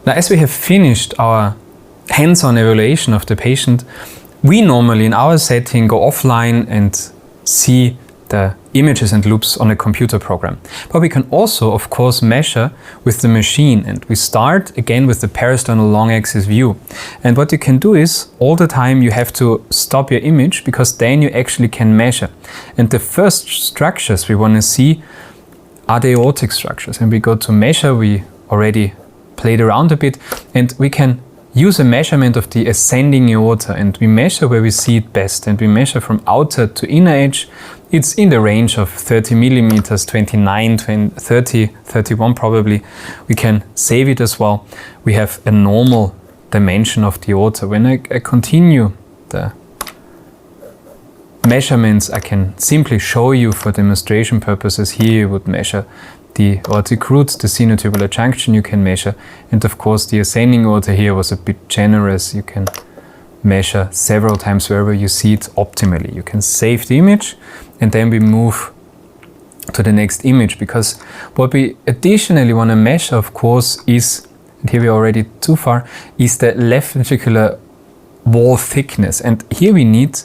Now, as we have finished our hands-on evaluation of the patient, we normally in our setting go offline and see the images and loops on a computer program. But we can also, of course, measure with the machine, and we start again with the parasternal long axis view. And what you can do is, all the time you have to stop your image, because then you actually can measure. And the first structures we want to see are the aortic structures. And we go to measure, we already played around a bit, and we can use a measurement of the ascending aorta, and we measure where we see it best, and we measure from outer to inner edge. It's in the range of 30 millimeters, 29, 20, 30, 31 probably. We can save it as well. We have a normal dimension of the aorta. When I continue the measurements, I can simply show you for demonstration purposes. Here you would measure the aortic root, the sinotubular junction you can measure, and of course the ascending aorta here was a bit generous. You can measure several times wherever you see it optimally. You can save the image, and then we move to the next image, because what we additionally want to measure, of course, is, and here we're already too far, is the left ventricular wall thickness. And here we need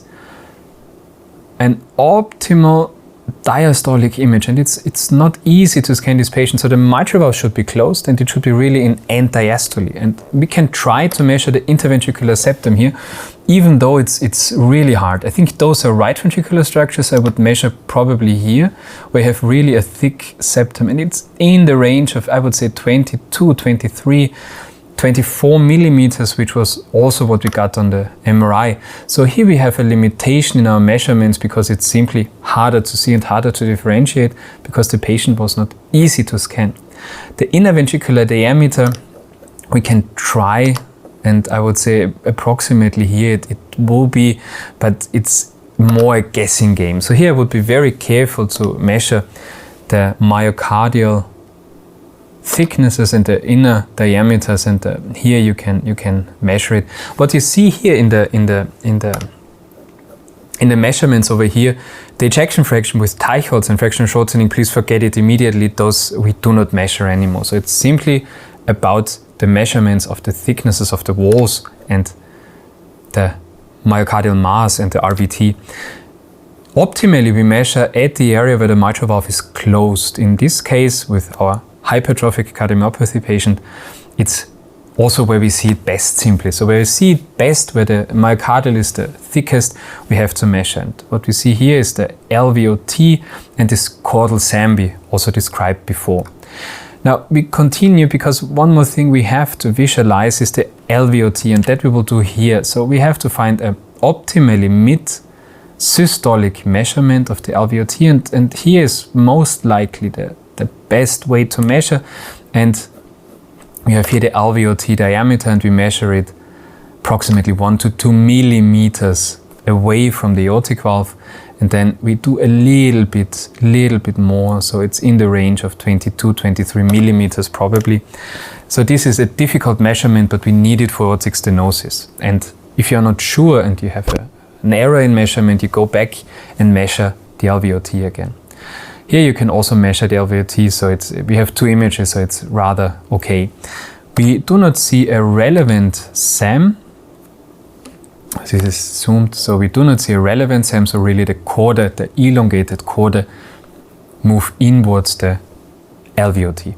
an optimal diastolic image, and it's not easy to scan this patient. So the mitral valve should be closed, and it should be really in end diastole. And we can try to measure the interventricular septum here, even though it's really hard. I think those are right ventricular structures. I would measure probably here, where you have really a thick septum, and it's in the range of, I would say, 22, 23, 24 millimeters, which was also what we got on the MRI. So here we have a limitation in our measurements, because it's simply harder to see and harder to differentiate, because the patient was not easy to scan. The inner ventricular diameter, we can try, and I would say approximately here it will be, but it's more a guessing game. So here I would be very careful to measure the myocardial thicknesses and the inner diameters, and here you can measure it. What you see here in the measurements over here, the ejection fraction with Teichholz and fractional shortening, please forget it immediately. Those we do not measure anymore. So it's simply about the measurements of the thicknesses of the walls and the myocardial mass and the RVT. Optimally, we measure at the area where the mitral valve is closed. In this case, with our hypertrophic cardiomyopathy patient, it's also where we see it best simply. So where we see it best, where the myocardial is the thickest, we have to measure. And what we see here is the LVOT and this caudal Zambi, also described before. Now we continue, because one more thing we have to visualize is the LVOT, and that we will do here. So we have to find an optimally mid-systolic measurement of the LVOT, and here is most likely the best way to measure. And we have here the LVOT diameter, and we measure it approximately 1 to 2 millimeters away from the aortic valve, and then we do a little bit more, so it's in the range of 22, 23 millimeters probably. So this is a difficult measurement, but we need it for aortic stenosis. And if you're not sure and you have an error in measurement, you go back and measure the LVOT again. Here you can also measure the LVOT, so we have two images, so it's rather okay. We do not see a relevant SAM. This is zoomed, so we do not see a relevant SAM, so really the chorda, the elongated chorda, move inwards the LVOT.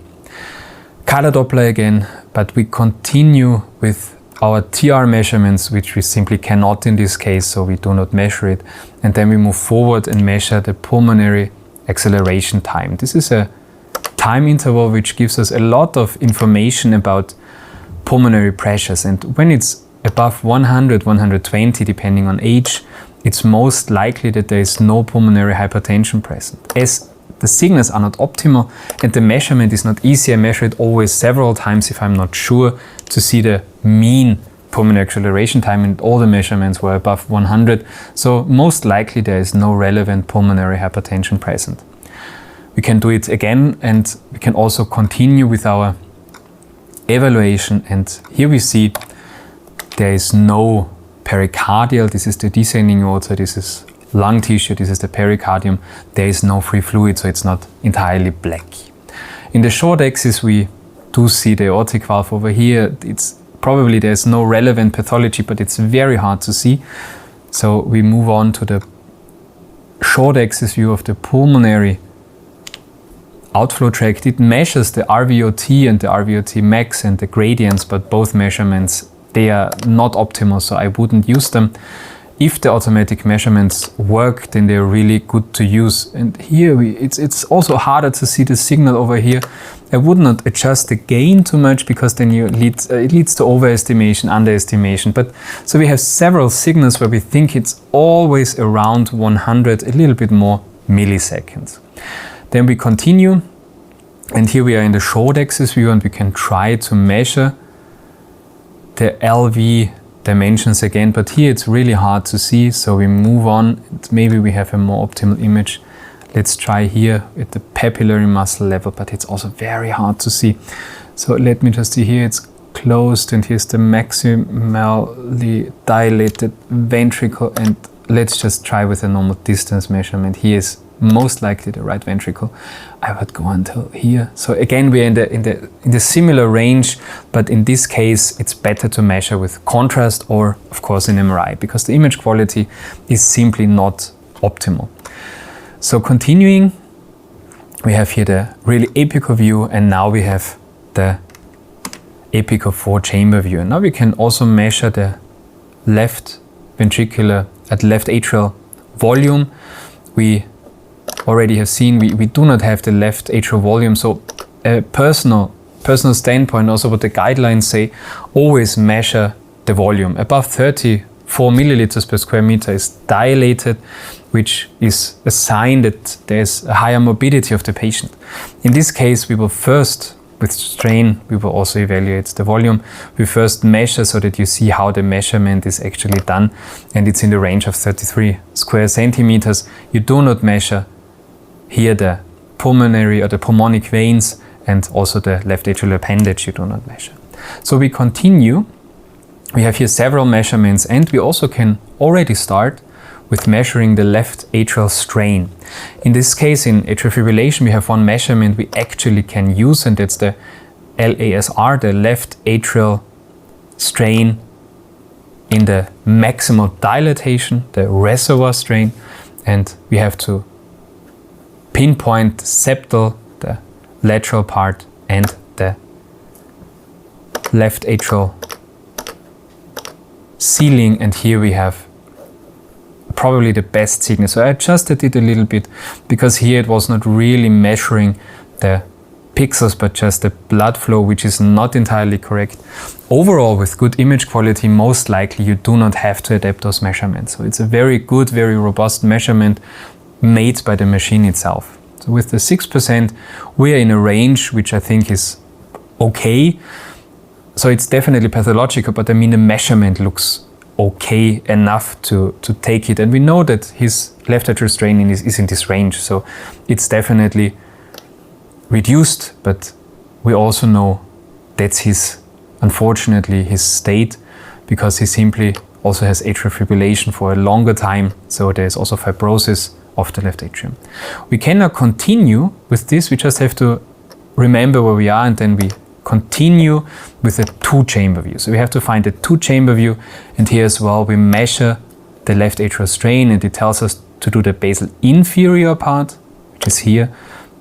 Color Doppler again, but we continue with our TR measurements, which we simply cannot in this case, so we do not measure it. And then we move forward and measure the pulmonary acceleration time. This is a time interval which gives us a lot of information about pulmonary pressures, and when it's above 100, 120 depending on age, it's most likely that there is no pulmonary hypertension present. As the signals are not optimal and the measurement is not easy, I measure it always several times if I'm not sure to see the mean pulmonary acceleration time, and all the measurements were above 100, so most likely there is no relevant pulmonary hypertension present. We can do it again, and we can also continue with our evaluation, and here we see there is no pericardial. This is the descending aorta, this is lung tissue, this is the pericardium. There is no free fluid, so it's not entirely black. In the short axis we do see the aortic valve over here. It's probably there's no relevant pathology, but it's very hard to see. So we move on to the short axis view of the pulmonary outflow tract. It measures the RVOT and the RVOT max and the gradients, but both measurements, they are not optimal, so I wouldn't use them. If the automatic measurements work, then they're really good to use. And here it's also harder to see the signal over here. I would not adjust the gain too much, because then it leads to overestimation, underestimation. But so we have several signals where we think it's always around 100, a little bit more milliseconds. Then we continue, and here we are in the short axis view, and we can try to measure the LV dimensions again, but here it's really hard to see, so we move on. Maybe we have a more optimal image. Let's try here at the papillary muscle level, but it's also very hard to see. So let me just see here, it's closed, and here's the maximally dilated ventricle, and let's just try with a normal distance measurement. Here is most likely the right ventricle. I would go until here. So again, we're in the similar range, but in this case, it's better to measure with contrast or, of course, in MRI, because the image quality is simply not optimal. So continuing, we have here the really apical view, and now we have the apical 4-chamber view. And now we can also measure the left ventricular at left atrial volume. We already have seen we do not have the left atrial volume, so a personal standpoint, also what the guidelines say, always measure the volume. Above 34 milliliters per square meter is dilated, which is a sign that there's a higher morbidity of the patient. In this case, we will first, with strain, we will also evaluate the volume. We first measure so that you see how the measurement is actually done, and it's in the range of 33 square centimeters. You do not measure here the pulmonary or the pulmonic veins, and also the left atrial appendage you do not measure. So we continue. We have here several measurements, and we also can already start with measuring the left atrial strain. In this case, in atrial fibrillation, we have one measurement we actually can use, and that's the LASR, the left atrial strain in the maximal dilatation, the reservoir strain, and we have to pinpoint the septal, the lateral part, and the left atrial ceiling, and here we have probably the best signal. So I adjusted it a little bit, because here it was not really measuring the pixels, but just the blood flow, which is not entirely correct. Overall, with good image quality, most likely you do not have to adapt those measurements. So it's a very good, very robust measurement made by the machine itself. So with the 6%, we are in a range which I think is okay. So it's definitely pathological, but I mean the measurement looks okay enough to take it. And we know that his left atrial strain is in this range, so it's definitely reduced, but we also know that's unfortunately his state, because he simply also has atrial fibrillation for a longer time, so there's also fibrosis of the left atrium. We cannot continue with this, we just have to remember where we are, and then we continue with a 2-chamber view. So we have to find a 2-chamber view, and here as well we measure the left atrial strain, and it tells us to do the basal inferior part, which is here,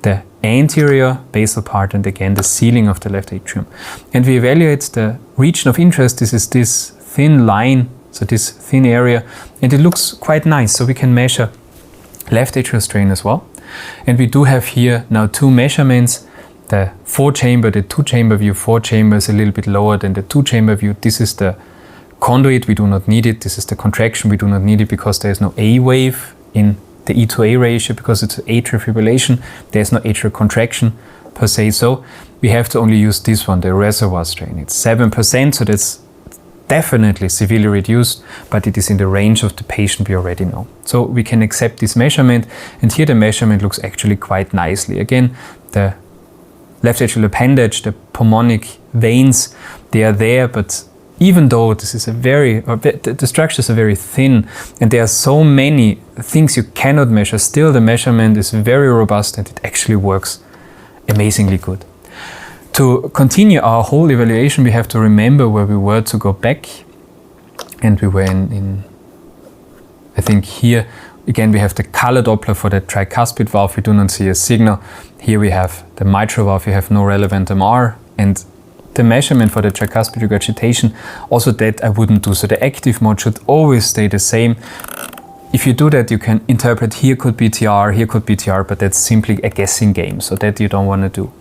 the anterior basal part, and again the ceiling of the left atrium. And we evaluate the region of interest. This is this thin line, so this thin area, and it looks quite nice. So we can measure left atrial strain as well. And we do have here now 2 measurements. The 4-chamber, the 2-chamber view. 4-chamber is a little bit lower than the 2-chamber view. This is the conduit, we do not need it. This is the contraction, we do not need it, because there is no A wave in the E to A ratio, because it's atrial fibrillation. There is no atrial contraction per se, so we have to only use this one, the reservoir strain. It's 7%, so that's definitely severely reduced, but it is in the range of the patient we already know. So we can accept this measurement, and here the measurement looks actually quite nicely. Again, the left atrial appendage, the pulmonic veins, they are there, but even though this is the structures are very thin, and there are so many things you cannot measure, still the measurement is very robust, and it actually works amazingly good. To continue our whole evaluation, we have to remember where we were to go back. And we were in I think here, again, we have the color Doppler for the tricuspid valve. We do not see a signal. Here we have the mitral valve. We have no relevant MR. And the measurement for the tricuspid regurgitation, also that I wouldn't do. So the active mode should always stay the same. If you do that, you can interpret here could be TR, here could be TR, but that's simply a guessing game. So that you don't want to do.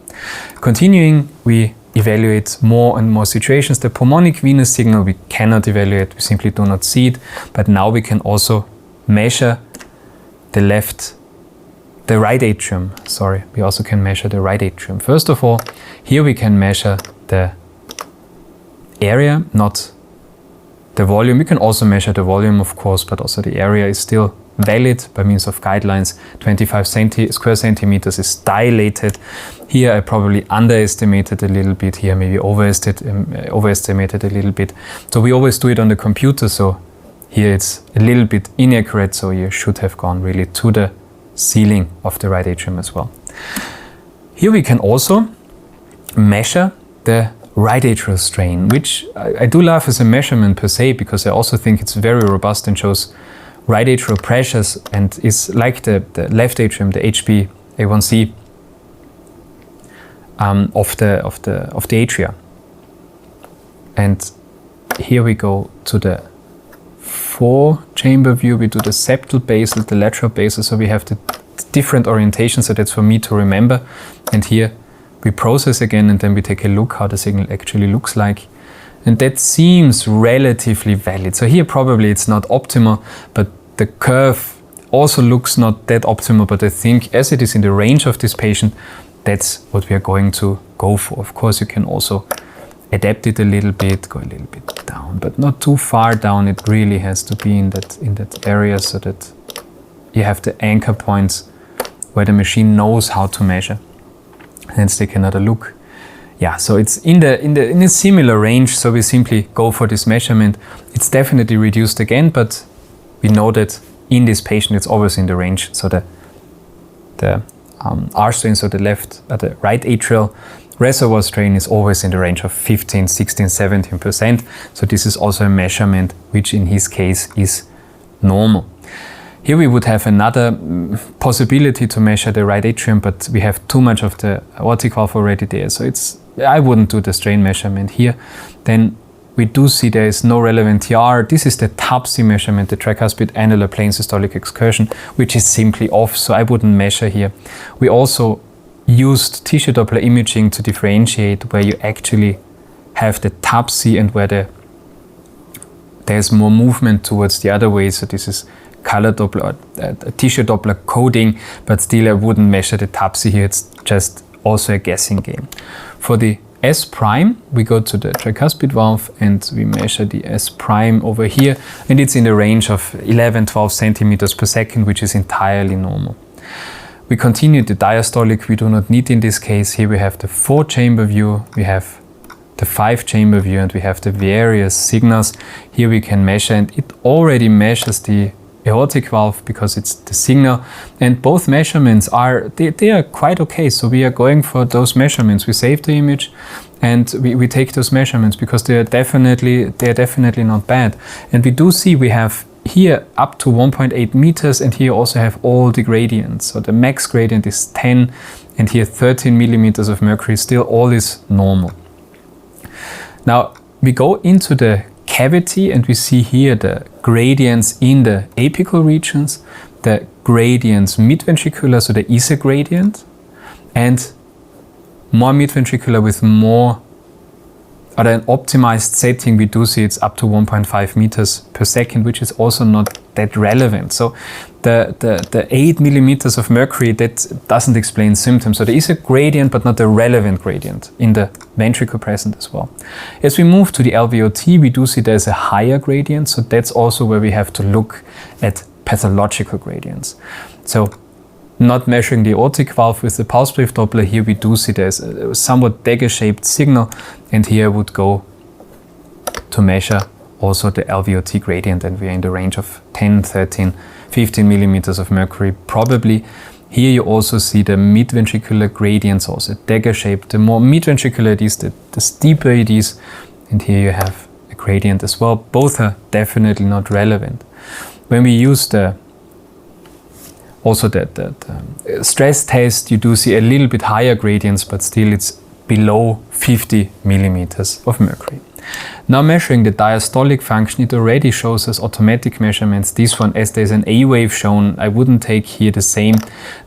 Continuing, we evaluate more and more situations. The pulmonic venous signal we cannot evaluate, we simply do not see it. But now we can also measure the right atrium. Sorry, we also can measure the right atrium. First of all, here we can measure the area, not the volume. We can also measure the volume, of course, but also the area is still valid by means of guidelines. 25 square centimeters is dilated. Here I probably underestimated a little bit. Here maybe overestimated a little bit. So we always do it on the computer. So here it's a little bit inaccurate. So you should have gone really to the ceiling of the right atrium as well. Here we can also measure the right atrial strain, which I do love as a measurement per se, because I also think it's very robust and shows right atrial pressures and is like the left atrium, the HbA1c of the atria. And here we go to the 4-chamber view. We do the septal basal, the lateral basal, so we have the different orientations. So that's for me to remember. And here we process again, and then we take a look how the signal actually looks like. And that seems relatively valid. So here probably it's not optimal, but the curve also looks not that optimal. But I think as it is in the range of this patient, that's what we are going to go for. Of course, you can also adapt it a little bit, go a little bit down, but not too far down. It really has to be in that area so that you have the anchor points where the machine knows how to measure. Let's take another look. Yeah, so it's in a similar range, so we simply go for this measurement. It's definitely reduced again, but we know that in this patient it's always in the range. So the R strain, so the right atrial reservoir strain is always in the range of 15, 16, 17%. So this is also a measurement which in his case is normal. Here we would have another possibility to measure the right atrium, but we have too much of the aortic valve already there. So I wouldn't do the strain measurement here. Then we do see there is no relevant TR. This is the TAPSI measurement, the tricuspid annular plane systolic excursion, which is simply off, so I wouldn't measure here. We also used tissue Doppler imaging to differentiate where you actually have the TAPSI and where there's more movement towards the other way. So this is color Doppler, tissue Doppler coding, but still I wouldn't measure the TAPSI here. It's just also a guessing game. For the S prime, we go to the tricuspid valve and we measure the S prime over here, and it's in the range of 11-12 centimeters per second, which is entirely normal. We continue the diastolic. We do not need in this case. Here we have the 4-chamber view, we have the 5-chamber view, and we have the various signals. Here we can measure, and it already measures the aortic valve because it's the signal, and both measurements they are quite okay. So we are going for those measurements. We save the image and we take those measurements because they are definitely not bad. And we do see we have here up to 1.8 meters, and here also have all the gradients. So the max gradient is 10, and here 13 millimeters of mercury. Still all is normal. Now we go into the cavity and we see here the gradients in the apical regions, the gradients midventricular, so the ESA gradient, and more midventricular with more, at an optimized setting, we do see it's up to 1.5 meters per second, which is also not that relevant. So the 8 millimeters of mercury, that doesn't explain symptoms. So there is a gradient, but not a relevant gradient in the ventricle present as well. As we move to the LVOT, we do see there's a higher gradient. So that's also where we have to look at pathological gradients. So not measuring the aortic valve with the pulse wave Doppler, here we do see there's a somewhat dagger-shaped signal, and here I would go to measure also the LVOT gradient, and we are in the range of 10, 13, 15 millimeters of mercury probably. Here you also see the midventricular gradients, also dagger shape. The more midventricular it is, the steeper it is. And here you have a gradient as well. Both are definitely not relevant. When we use the stress test, you do see a little bit higher gradients, but still it's below 50 millimeters of mercury. Now measuring the diastolic function, it already shows us automatic measurements. This one, as there's an A wave shown, I wouldn't take here the same.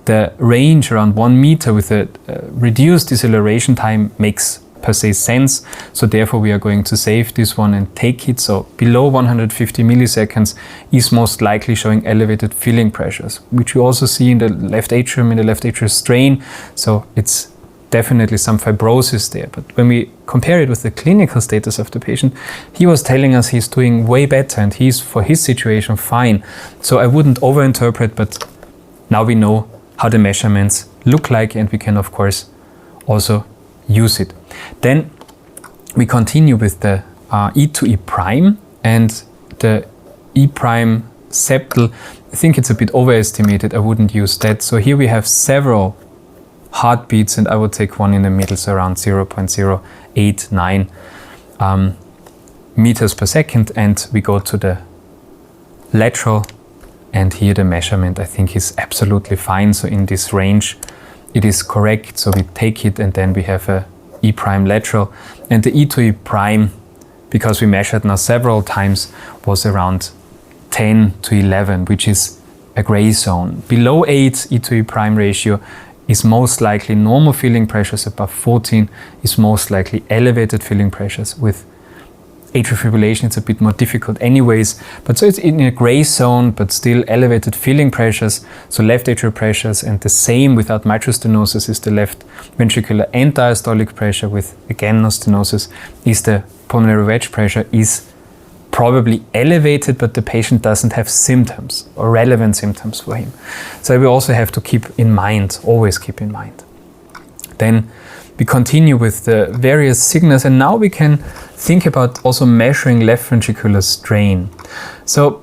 The range around 1 meter with a reduced deceleration time makes per se sense. So therefore we are going to save this one and take it. So below 150 milliseconds is most likely showing elevated filling pressures, which we also see in the left atrium, in the left atrial strain. So it's definitely some fibrosis there. But when we compare it with the clinical status of the patient, he was telling us he's doing way better and he's, for his situation, fine. So I wouldn't overinterpret, but now we know how the measurements look like and we can of course also use it. Then we continue with the E to E prime and the E prime septal. I think it's a bit overestimated. I wouldn't use that. So here we have several heartbeats and I would take one in the middle, so around 0.089 meters per second, and we go to the lateral, and here the measurement I think is absolutely fine. So in this range it is correct, so we take it and then we have a E prime lateral, and the E to E prime, because we measured now several times, was around 10 to 11, which is a gray zone. Below 8 E to E prime ratio is most likely normal filling pressures. Above 14 is most likely elevated filling pressures. With atrial fibrillation it's a bit more difficult anyways, but so it's in a gray zone, but still elevated filling pressures. So left atrial pressures, and the same without mitral stenosis is the left ventricular and diastolic pressure. With again no stenosis is the pulmonary wedge pressure is probably elevated, but the patient doesn't have symptoms or relevant symptoms for him. So we also have to keep in mind, always keep in mind. Then we continue with the various signals, and now we can think about also measuring left ventricular strain. So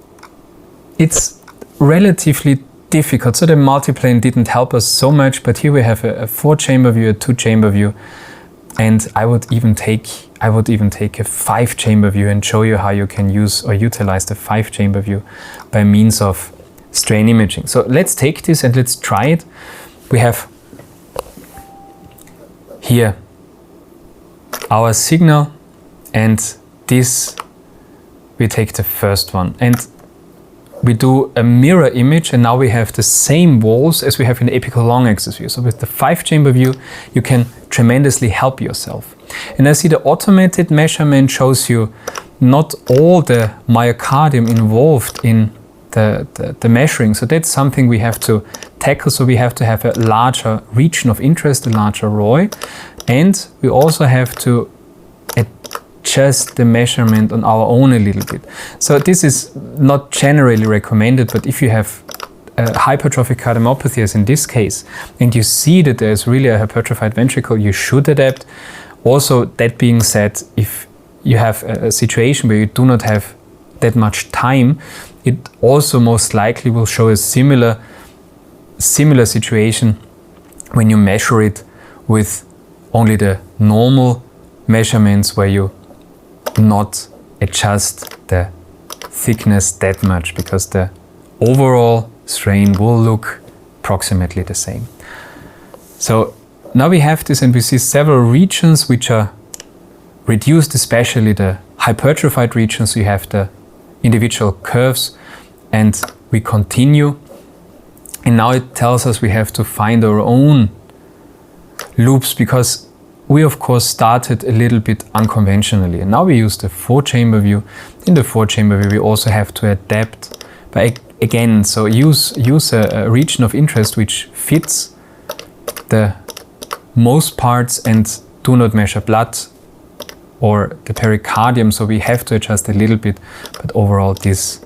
it's relatively difficult. So the multiplane didn't help us so much, but here we have a 4-chamber view, a 2-chamber view, and I would even take a 5-chamber view and show you how you can use or utilize the 5-chamber view by means of strain imaging. So let's take this and let's try it. We have here our signal, and this, we take the first one and we do a mirror image, and now we have the same walls as we have in the apical long axis view. So with the 5-chamber view you can tremendously help yourself. And I see the automated measurement shows you not all the myocardium involved in the measuring. So that's something we have to tackle. So we have to have a larger region of interest, a larger ROI, and we also have to adjust the measurement on our own a little bit. So this is not generally recommended, but if you have hypertrophic cardiomyopathy, as in this case, and you see that there's really a hypertrophied ventricle, you should adapt. Also, that being said, if you have a situation where you do not have that much time, it also most likely will show a similar situation when you measure it with only the normal measurements, where you not adjust the thickness that much, because the overall strain will look approximately the same. So now we have this, and we see several regions which are reduced, especially the hypertrophied regions. So you have the individual curves, and we continue, and now it tells us we have to find our own loops, because we of course started a little bit unconventionally, and now we use the 4-chamber view. In the 4-chamber view we also have to adapt by again, so use a region of interest which fits the most parts, and do not measure blood or the pericardium. So we have to adjust a little bit, but overall this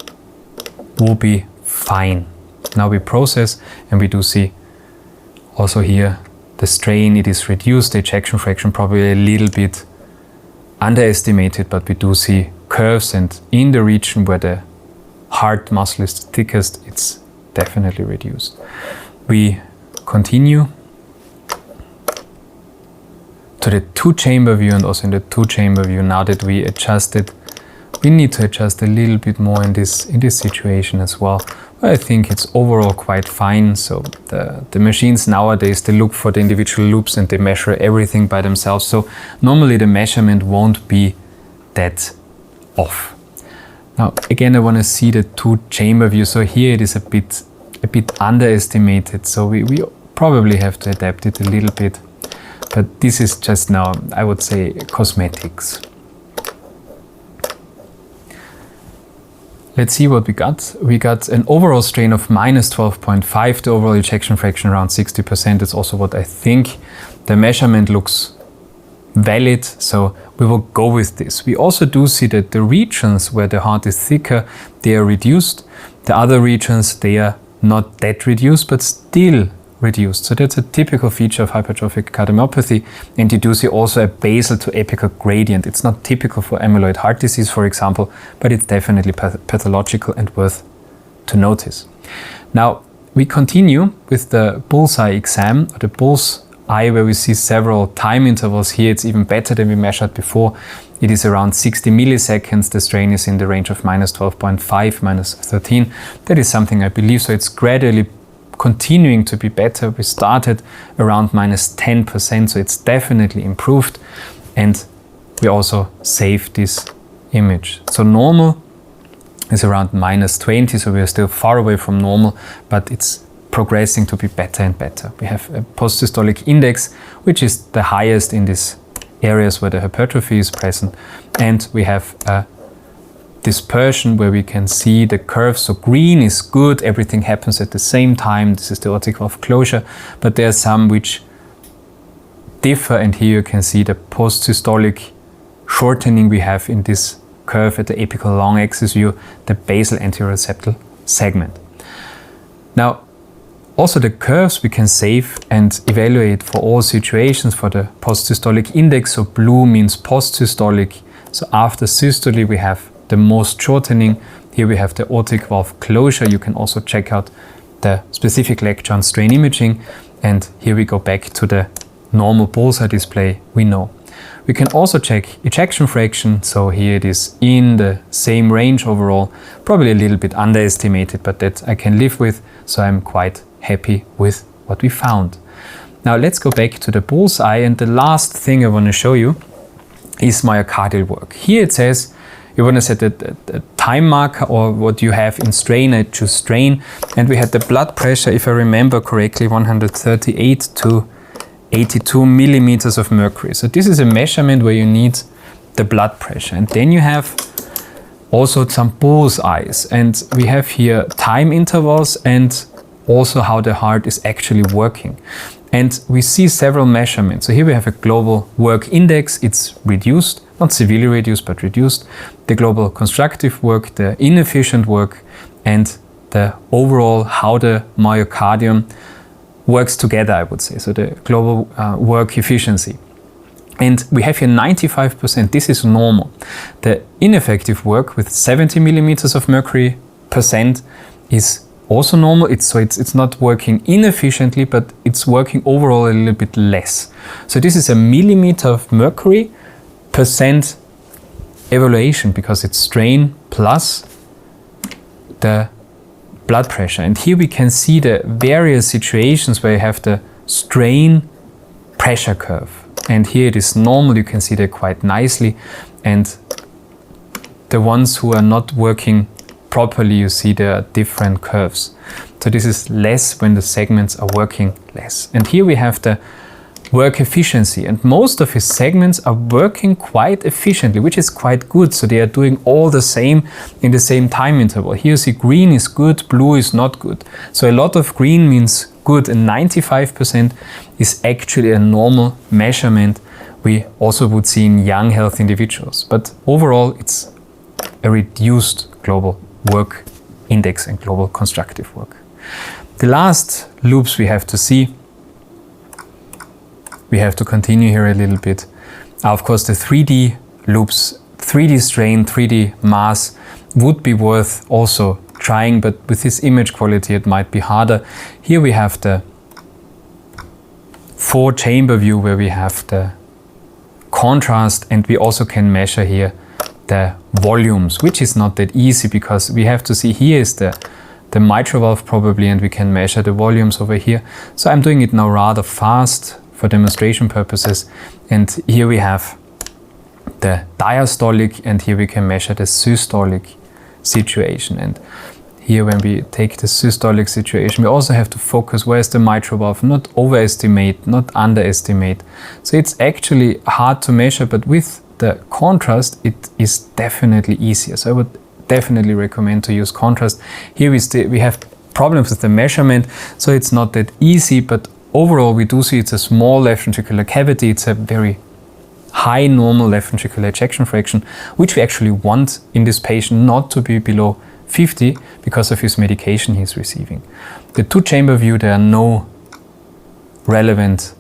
will be fine. Now we process, and we do see also here the strain, it is reduced, the ejection fraction probably a little bit underestimated, but we do see curves, and in the region where the heart muscle is the thickest, it's definitely reduced. We continue to the two-chamber view, and also in the two-chamber view, now that we adjusted, we need to adjust a little bit more in this situation as well. But I think it's overall quite fine. So the machines nowadays, they look for the individual loops and they measure everything by themselves. So normally the measurement won't be that off. Now again, I want to see the two-chamber view. So here it is a bit underestimated. So we probably have to adapt it a little bit. But this is just now, I would say, cosmetics. Let's see what we got. We got an overall strain of minus 12.5, the overall ejection fraction around 60%. It's also what I think. The measurement looks valid, so we will go with this. We also do see that the regions where the heart is thicker, they are reduced. The other regions, they are not that reduced, but still reduced. So that's a typical feature of hypertrophic cardiomyopathy. And you do see also a basal to apical gradient. It's not typical for amyloid heart disease, for example, but it's definitely pathological and worth to notice. Now, we continue with the bullseye exam, or the bullseye, where we see several time intervals. Here it's even better than we measured before. It is around 60 milliseconds. The strain is in the range of minus 12.5, minus 13. That is something I believe. So it's gradually continuing to be better. We started around minus 10%, so it's definitely improved. And we also saved this image. So normal is around minus 20, so we are still far away from normal, but it's progressing to be better and better. We have a post-systolic index, which is the highest in these areas where the hypertrophy is present. And we have a dispersion where we can see the curves. So green is good, everything happens at the same time. This is the aortic valve closure, but there are some which differ, and here you can see the post-systolic shortening we have in this curve at the apical long axis view, the basal anterior septal segment. Now, also the curves we can save and evaluate for all situations for the post-systolic index. So blue means post-systolic. So after systole we have the most shortening. Here we have the aortic valve closure. You can also check out the specific lecture on strain imaging. And here we go back to the normal bullseye display we know. We can also check ejection fraction. So here it is in the same range overall, probably a little bit underestimated, but that I can live with. So I'm quite happy with what we found. Now let's go back to the bullseye. And the last thing I want to show you is myocardial work. Here it says, you want to set a time marker or what you have in strain. I choose strain, and we had the blood pressure, if I remember correctly, 138 to 82 millimeters of mercury. So this is a measurement where you need the blood pressure. And then you have also some bullseyes, and we have here time intervals and also how the heart is actually working. And we see several measurements. So here we have a global work index. It's reduced, not severely reduced, but reduced. The global constructive work, the inefficient work, and the overall how the myocardium works together, I would say. So the global work efficiency. And we have here 95%. This is normal. The ineffective work with 70 millimeters of mercury percent is also normal. It's not working inefficiently, but it's working overall a little bit less. So this is a millimeter of mercury percent evaluation, because it's strain plus the blood pressure. And here we can see the various situations where you have the strain pressure curve. And here it is normal. You can see that quite nicely. And the ones who are not working properly, you see there are different curves. So this is less when the segments are working less. And here we have the work efficiency, and most of his segments are working quite efficiently, which is quite good. So they are doing all the same in the same time interval. Here you see green is good, blue is not good. So a lot of green means good, and 95% is actually a normal measurement we also would see in young healthy individuals. But overall it's a reduced global work index and global constructive work. The last loops we have to see, we have to continue here a little bit. Of course, the 3D loops, 3D strain, 3D mass would be worth also trying, but with this image quality it might be harder. Here we have the 4-chamber view where we have the contrast, and we also can measure here the volumes, which is not that easy because we have to see here is the mitral valve probably, and we can measure the volumes over here. So I'm doing it now rather fast for demonstration purposes. And here we have the diastolic, and here we can measure the systolic situation. And here when we take the systolic situation, we also have to focus where is the mitral valve, not overestimate, not underestimate. So it's actually hard to measure, but with the contrast, it is definitely easier. So I would definitely recommend to use contrast. Here we have problems with the measurement, so it's not that easy, but overall we do see it's a small left ventricular cavity. It's a very high normal left ventricular ejection fraction, which we actually want in this patient not to be below 50 because of his medication he's receiving. The 2-chamber view, there are no relevant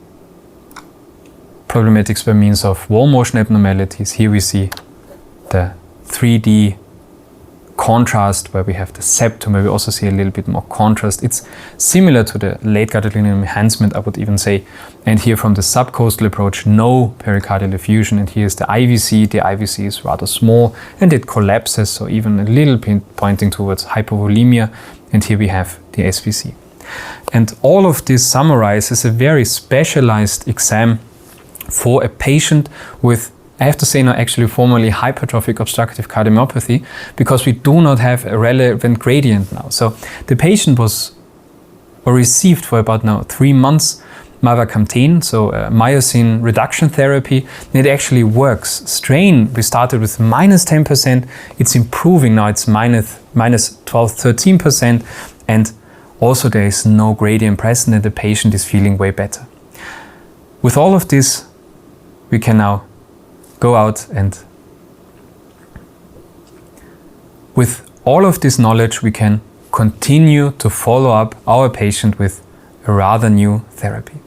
problematics by means of wall motion abnormalities. Here we see the 3D contrast where we have the septum, where we also see a little bit more contrast. It's similar to the late gadolinium enhancement, I would even say. And here from the subcostal approach, no pericardial effusion. And here's the IVC. The IVC is rather small and it collapses, so even a little bit pointing towards hypovolemia. And here we have the SVC. And all of this summarizes a very specialized exam for a patient with, I have to say now, actually formerly hypertrophic obstructive cardiomyopathy, because we do not have a relevant gradient now. So the patient was received for about now 3 months mavacamten, so myosin reduction therapy, and it actually works. Strain, we started with -10%, it's improving now, it's -12-13%, and also there is no gradient present and the patient is feeling way better. With all of this, we can now go out, and with all of this knowledge we can continue to follow up our patient with a rather new therapy.